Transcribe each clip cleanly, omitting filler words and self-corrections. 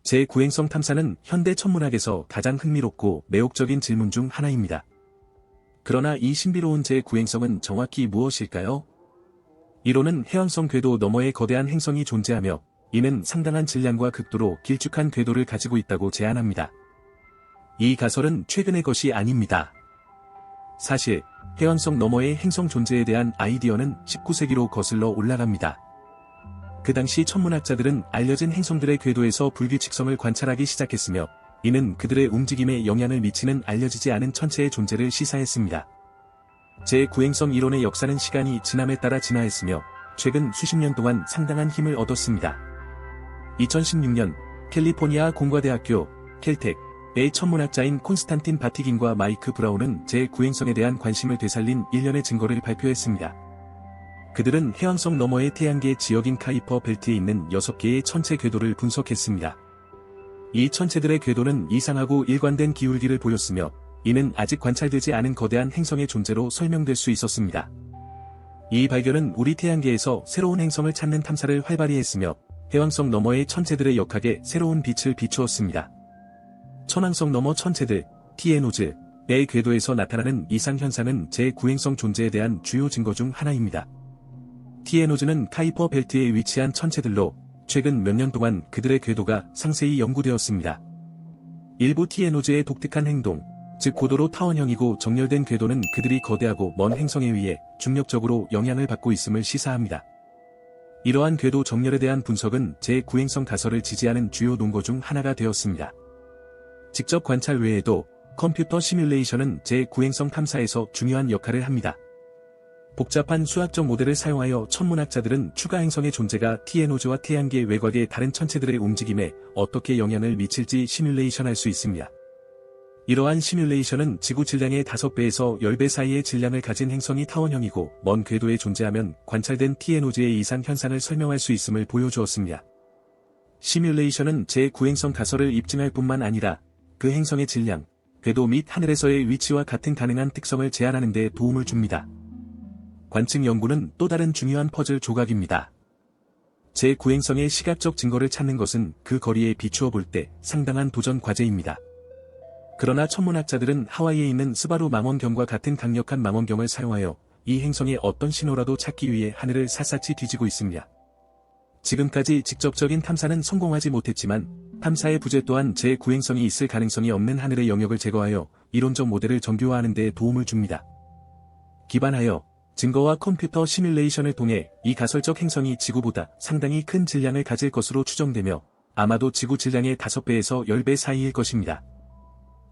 제9행성 탐사는 현대 천문학에서 가장 흥미롭고 매혹적인 질문 중 하나입니다. 그러나 이 신비로운 제9행성은 정확히 무엇일까요? 이론은 해왕성 궤도 너머에 거대한 행성이 존재하며 이는 상당한 질량과 극도로 길쭉한 궤도를 가지고 있다고 제안합니다. 이 가설은 최근의 것이 아닙니다. 사실 해왕성 너머의 행성 존재에 대한 아이디어는 19세기로 거슬러 올라갑니다. 그 당시 천문학자들은 알려진 행성들의 궤도에서 불규칙성을 관찰하기 시작했으며 이는 그들의 움직임에 영향을 미치는 알려지지 않은 천체의 존재를 시사했습니다. 제9행성 이론의 역사는 시간이 지남에 따라 진화했으며 최근 수십 년 동안 상당한 힘을 얻었습니다. 2016년 캘리포니아 공과대학교 캘텍의 천문학자인 콘스탄틴 바티긴과 마이크 브라운은 제9행성에 대한 관심을 되살린 일련의 증거를 발표했습니다. 그들은 해왕성 너머의 태양계 지역인 카이퍼 벨트에 있는 6개의 천체 궤도를 분석했습니다. 이 천체들의 궤도는 이상하고 일관된 기울기를 보였으며 이는 아직 관찰되지 않은 거대한 행성의 존재로 설명될 수 있었습니다. 이 발견은 우리 태양계에서 새로운 행성을 찾는 탐사를 활발히 했으며 해왕성 너머의 천체들의 역학에 새로운 빛을 비추었습니다. 천왕성 너머 천체들, TNO즈의 궤도에서 나타나는 이상현상은 제9행성 존재에 대한 주요 증거 중 하나입니다. TNO즈는 카이퍼 벨트에 위치한 천체들로 최근 몇 년 동안 그들의 궤도가 상세히 연구되었습니다. 일부 TNO즈의 독특한 행동, 즉 고도로 타원형이고 정렬된 궤도는 그들이 거대하고 먼 행성에 의해 중력적으로 영향을 받고 있음을 시사합니다. 이러한 궤도 정렬에 대한 분석은 제9행성 가설을 지지하는 주요 논거 중 하나가 되었습니다. 직접 관찰 외에도 컴퓨터 시뮬레이션은 제9행성 탐사에서 중요한 역할을 합니다. 복잡한 수학적 모델을 사용하여 천문학자들은 추가 행성의 존재가 TNO즈와 태양계 외곽의 다른 천체들의 움직임에 어떻게 영향을 미칠지 시뮬레이션할 수 있습니다. 이러한 시뮬레이션은 지구 질량의 5배에서 10배 사이의 질량을 가진 행성이 타원형이고 먼 궤도에 존재하면 관찰된 TNO즈의 이상 현상을 설명할 수 있음을 보여주었습니다. 시뮬레이션은 제9행성 가설을 입증할 뿐만 아니라 그 행성의 질량, 궤도 및 하늘에서의 위치와 같은 가능한 특성을 제안하는 데 도움을 줍니다. 관측 연구는 또 다른 중요한 퍼즐 조각입니다. 제9행성의 시각적 증거를 찾는 것은 그 거리에 비추어 볼 때 상당한 도전 과제입니다. 그러나 천문학자들은 하와이에 있는 스바루 망원경과 같은 강력한 망원경을 사용하여 이 행성의 어떤 신호라도 찾기 위해 하늘을 샅샅이 뒤지고 있습니다. 지금까지 직접적인 탐사는 성공하지 못했지만 탐사의 부재 또한 제9행성이 있을 가능성이 없는 하늘의 영역을 제거하여 이론적 모델을 정교화하는 데 도움을 줍니다. 기반하여 증거와 컴퓨터 시뮬레이션을 통해 이 가설적 행성이 지구보다 상당히 큰 질량을 가질 것으로 추정되며 아마도 지구 질량의 5배에서 10배 사이일 것입니다.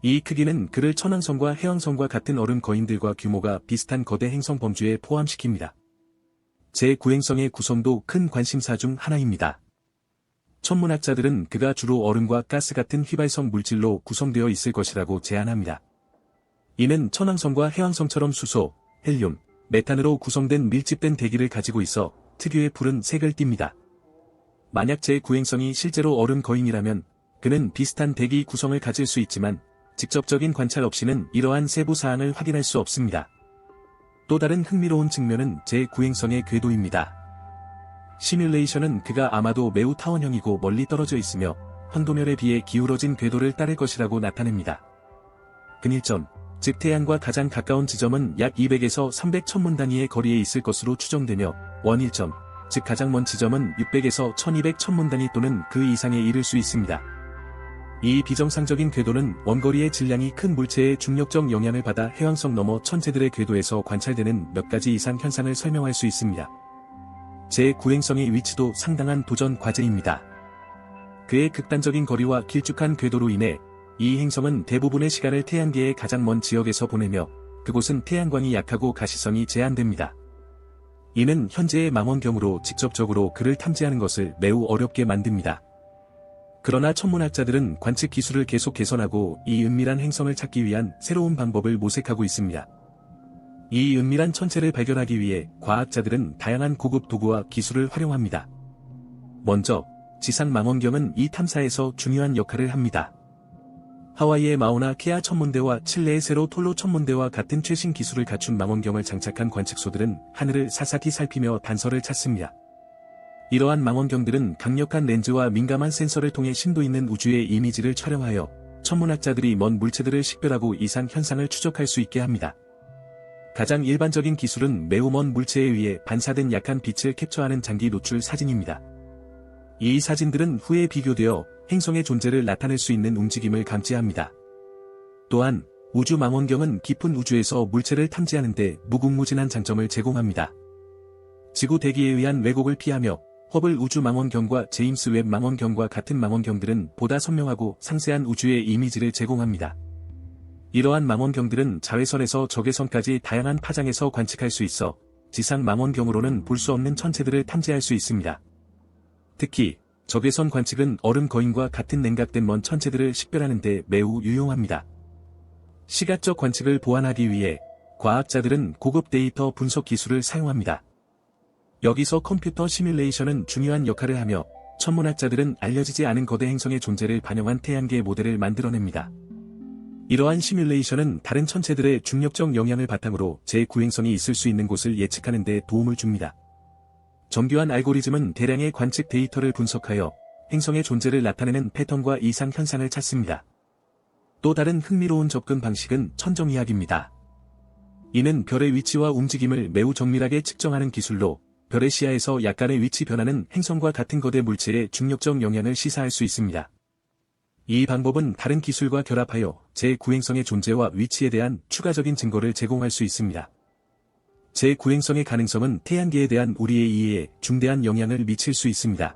이 크기는 그를 천왕성과 해왕성과 같은 얼음 거인들과 규모가 비슷한 거대 행성 범주에 포함시킵니다. 제9행성의 구성도 큰 관심사 중 하나입니다. 천문학자들은 그가 주로 얼음과 가스 같은 휘발성 물질로 구성되어 있을 것이라고 제안합니다. 이는 천왕성과 해왕성처럼 수소, 헬륨, 메탄으로 구성된 밀집된 대기를 가지고 있어 특유의 푸른 색을 띱니다. 만약 제9행성이 실제로 얼음 거인이라면 그는 비슷한 대기 구성을 가질 수 있지만 직접적인 관찰 없이는 이러한 세부 사항을 확인할 수 없습니다. 또 다른 흥미로운 측면은 제9행성의 궤도입니다. 시뮬레이션은 그가 아마도 매우 타원형이고 멀리 떨어져 있으며 황도멸에 비해 기울어진 궤도를 따를 것이라고 나타냅니다. 근일점, 즉 태양과 가장 가까운 지점은 약 200에서 300 천문 단위의 거리에 있을 것으로 추정되며 원일점, 즉 가장 먼 지점은 600에서 1200 천문 단위 또는 그 이상에 이를 수 있습니다. 이 비정상적인 궤도는 원거리의 질량이 큰 물체의 중력적 영향을 받아 해왕성 너머 천체들의 궤도에서 관찰되는 몇 가지 이상 현상을 설명할 수 있습니다. 제9행성의 위치도 상당한 도전 과제입니다. 그의 극단적인 거리와 길쭉한 궤도로 인해 이 행성은 대부분의 시간을 태양계의 가장 먼 지역에서 보내며 그곳은 태양광이 약하고 가시성이 제한됩니다. 이는 현재의 망원경으로 직접적으로 그를 탐지하는 것을 매우 어렵게 만듭니다. 그러나 천문학자들은 관측 기술을 계속 개선하고 이 은밀한 행성을 찾기 위한 새로운 방법을 모색하고 있습니다. 이 은밀한 천체를 발견하기 위해 과학자들은 다양한 고급 도구와 기술을 활용합니다. 먼저, 지상 망원경은 이 탐사에서 중요한 역할을 합니다. 하와이의 마우나 케아 천문대와 칠레의 세로 톨로 천문대와 같은 최신 기술을 갖춘 망원경을 장착한 관측소들은 하늘을 샅샅이 살피며 단서를 찾습니다. 이러한 망원경들은 강력한 렌즈와 민감한 센서를 통해 심도 있는 우주의 이미지를 촬영하여 천문학자들이 먼 물체들을 식별하고 이상 현상을 추적할 수 있게 합니다. 가장 일반적인 기술은 매우 먼 물체에 의해 반사된 약한 빛을 캡처하는 장기 노출 사진입니다. 이 사진들은 후에 비교되어 행성의 존재를 나타낼 수 있는 움직임을 감지합니다. 또한 우주 망원경은 깊은 우주에서 물체를 탐지하는 데 무궁무진한 장점을 제공합니다. 지구 대기에 의한 왜곡을 피하며 허블 우주 망원경과 제임스 웹 망원경과 같은 망원경들은 보다 선명하고 상세한 우주의 이미지를 제공합니다. 이러한 망원경들은 자외선에서 적외선까지 다양한 파장에서 관측할 수 있어 지상 망원경으로는 볼 수 없는 천체들을 탐지할 수 있습니다. 특히 적외선 관측은 얼음 거인과 같은 냉각된 먼 천체들을 식별하는 데 매우 유용합니다. 시각적 관측을 보완하기 위해 과학자들은 고급 데이터 분석 기술을 사용합니다. 여기서 컴퓨터 시뮬레이션은 중요한 역할을 하며 천문학자들은 알려지지 않은 거대 행성의 존재를 반영한 태양계 모델을 만들어냅니다. 이러한 시뮬레이션은 다른 천체들의 중력적 영향을 바탕으로 제9행성이 있을 수 있는 곳을 예측하는 데 도움을 줍니다. 정교한 알고리즘은 대량의 관측 데이터를 분석하여 행성의 존재를 나타내는 패턴과 이상 현상을 찾습니다. 또 다른 흥미로운 접근 방식은 천정이학입니다. 이는 별의 위치와 움직임을 매우 정밀하게 측정하는 기술로 별의 시야에서 약간의 위치 변화는 행성과 같은 거대 물체의 중력적 영향을 시사할 수 있습니다. 이 방법은 다른 기술과 결합하여 제9행성의 존재와 위치에 대한 추가적인 증거를 제공할 수 있습니다. 제9행성의 가능성은 태양계에 대한 우리의 이해에 중대한 영향을 미칠 수 있습니다.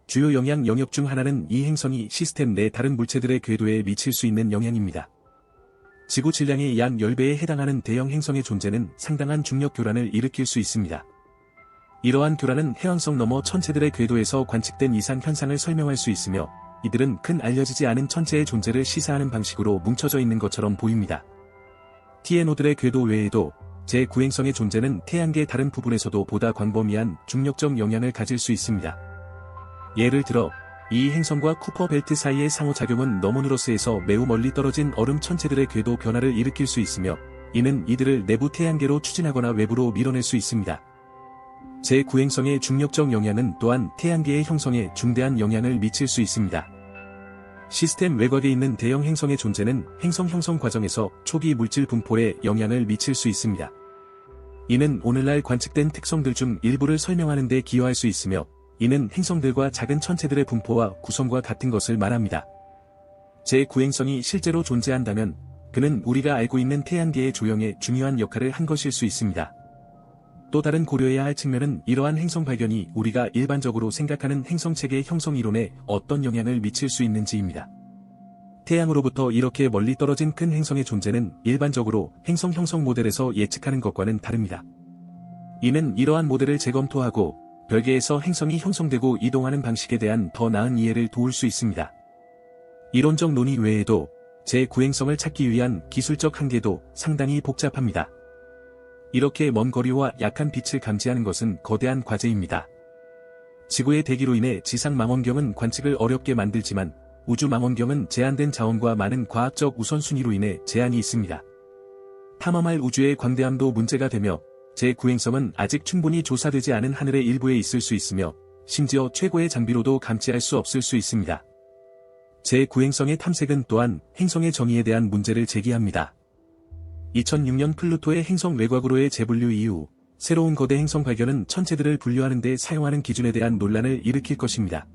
주요 영향 영역 중 하나는 이 행성이 시스템 내 다른 물체들의 궤도에 미칠 수 있는 영향입니다. 지구 질량의 약 10배에 해당하는 대형 행성의 존재는 상당한 중력 교란을 일으킬 수 있습니다. 이러한 교란은 해왕성 너머 천체들의 궤도에서 관측된 이상 현상을 설명할 수 있으며 이들은 큰 알려지지 않은 천체의 존재를 시사하는 방식으로 뭉쳐져 있는 것처럼 보입니다. TNO들의 궤도 외에도 제9행성의 존재는 태양계 다른 부분에서도 보다 광범위한 중력적 영향을 가질 수 있습니다. 예를 들어 이 행성과 쿠퍼 벨트 사이의 상호작용은 너머누러스에서 매우 멀리 떨어진 얼음 천체들의 궤도 변화를 일으킬 수 있으며 이는 이들을 내부 태양계로 추진하거나 외부로 밀어낼 수 있습니다. 제9행성의 중력적 영향은 또한 태양계의 형성에 중대한 영향을 미칠 수 있습니다. 시스템 외곽에 있는 대형 행성의 존재는 행성 형성 과정에서 초기 물질 분포에 영향을 미칠 수 있습니다. 이는 오늘날 관측된 특성들 중 일부를 설명하는 데 기여할 수 있으며 이는 행성들과 작은 천체들의 분포와 구성과 같은 것을 말합니다. 제9행성이 실제로 존재한다면 그는 우리가 알고 있는 태양계의 조형에 중요한 역할을 한 것일 수 있습니다. 또 다른 고려해야 할 측면은 이러한 행성 발견이 우리가 일반적으로 생각하는 행성체계 형성 이론에 어떤 영향을 미칠 수 있는지입니다. 태양으로부터 이렇게 멀리 떨어진 큰 행성의 존재는 일반적으로 행성 형성 모델에서 예측하는 것과는 다릅니다. 이는 이러한 모델을 재검토하고 별계에서 행성이 형성되고 이동하는 방식에 대한 더 나은 이해를 도울 수 있습니다. 이론적 논의 외에도 제9행성을 찾기 위한 기술적 한계도 상당히 복잡합니다. 이렇게 먼 거리와 약한 빛을 감지하는 것은 거대한 과제입니다. 지구의 대기로 인해 지상 망원경은 관측을 어렵게 만들지만 우주 망원경은 제한된 자원과 많은 과학적 우선순위로 인해 제한이 있습니다. 탐험할 우주의 광대함도 문제가 되며 제9행성은 아직 충분히 조사되지 않은 하늘의 일부에 있을 수 있으며 심지어 최고의 장비로도 감지할 수 없을 수 있습니다. 제9행성의 탐색은 또한 행성의 정의에 대한 문제를 제기합니다. 2006년 플루토의 행성 외곽으로의 재분류 이후 새로운 거대 행성 발견은 천체들을 분류하는 데 사용하는 기준에 대한 논란을 일으킬 것입니다.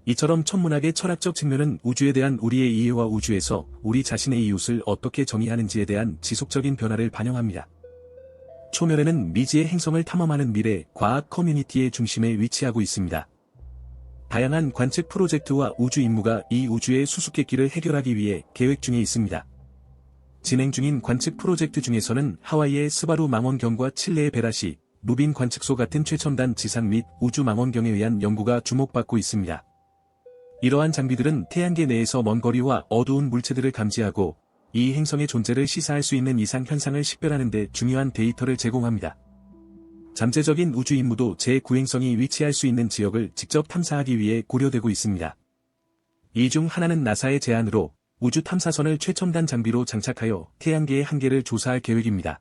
이처럼 천문학의 철학적 측면은 우주에 대한 우리의 이해와 우주에서 우리 자신의 이웃을 어떻게 정의하는지에 대한 지속적인 변화를 반영합니다. 초면에는 미지의 행성을 탐험하는 미래 과학 커뮤니티의 중심에 위치하고 있습니다. 다양한 관측 프로젝트와 우주 임무가 이 우주의 수수께끼를 해결하기 위해 계획 중에 있습니다. 진행 중인 관측 프로젝트 중에서는 하와이의 스바루 망원경과 칠레의 베라시, 루빈 관측소 같은 최첨단 지상 및 우주 망원경에 의한 연구가 주목받고 있습니다. 이러한 장비들은 태양계 내에서 먼 거리와 어두운 물체들을 감지하고 이 행성의 존재를 시사할 수 있는 이상 현상을 식별하는 데 중요한 데이터를 제공합니다. 잠재적인 우주 임무도 제9행성이 위치할 수 있는 지역을 직접 탐사하기 위해 고려되고 있습니다. 이 중 하나는 나사의 제안으로 우주 탐사선을 최첨단 장비로 장착하여 태양계의 한계를 조사할 계획입니다.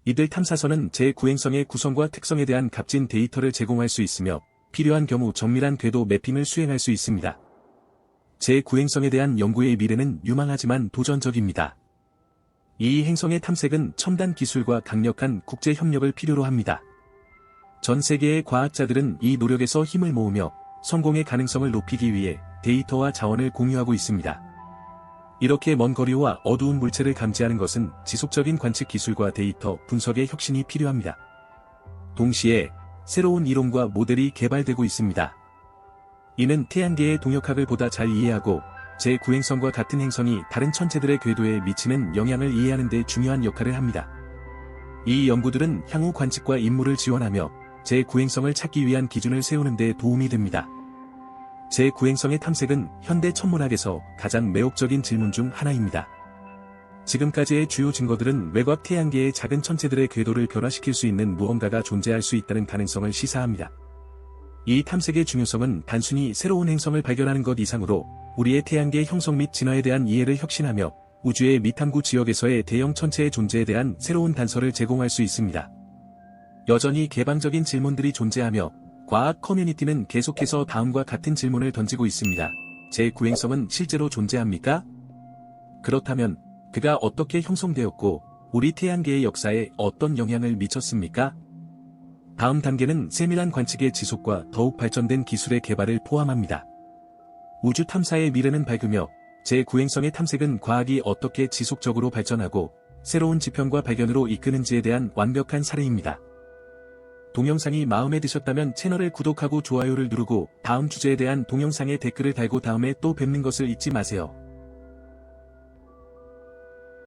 이들 탐사선은 제9행성의 구성과 특성에 대한 값진 데이터를 제공할 수 있으며 필요한 경우 정밀한 궤도 매핑을 수행할 수 있습니다. 제9행성에 대한 연구의 미래는 유망하지만 도전적입니다. 이 행성의 탐색은 첨단 기술과 강력한 국제 협력을 필요로 합니다. 전 세계의 과학자들은 이 노력에서 힘을 모으며 성공의 가능성을 높이기 위해 데이터와 자원을 공유하고 있습니다. 이렇게 먼 거리와 어두운 물체를 감지하는 것은 지속적인 관측 기술과 데이터 분석의 혁신이 필요합니다. 동시에 새로운 이론과 모델이 개발되고 있습니다. 이는 태양계의 동역학을 보다 잘 이해하고 제9행성과 같은 행성이 다른 천체들의 궤도에 미치는 영향을 이해하는 데 중요한 역할을 합니다. 이 연구들은 향후 관측과 임무를 지원하며 제9행성을 찾기 위한 기준을 세우는 데 도움이 됩니다. 제9행성의 탐색은 현대 천문학에서 가장 매혹적인 질문 중 하나입니다. 지금까지의 주요 증거들은 외곽 태양계의 작은 천체들의 궤도를 변화시킬 수 있는 무언가가 존재할 수 있다는 가능성을 시사합니다. 이 탐색의 중요성은 단순히 새로운 행성을 발견하는 것 이상으로 우리의 태양계 형성 및 진화에 대한 이해를 혁신하며 우주의 미탐구 지역에서의 대형 천체의 존재에 대한 새로운 단서를 제공할 수 있습니다. 여전히 개방적인 질문들이 존재하며 과학 커뮤니티는 계속해서 다음과 같은 질문을 던지고 있습니다. 제9행성은 실제로 존재합니까? 그렇다면 그가 어떻게 형성되었고 우리 태양계의 역사에 어떤 영향을 미쳤습니까? 다음 단계는 세밀한 관측의 지속과 더욱 발전된 기술의 개발을 포함합니다. 우주 탐사의 미래는 밝으며 제9행성의 탐색은 과학이 어떻게 지속적으로 발전하고 새로운 지평과 발견으로 이끄는지에 대한 완벽한 사례입니다. 동영상이 마음에 드셨다면 채널을 구독하고 좋아요를 누르고 다음 주제에 대한 동영상에 댓글을 달고 다음에 또 뵙는 것을 잊지 마세요.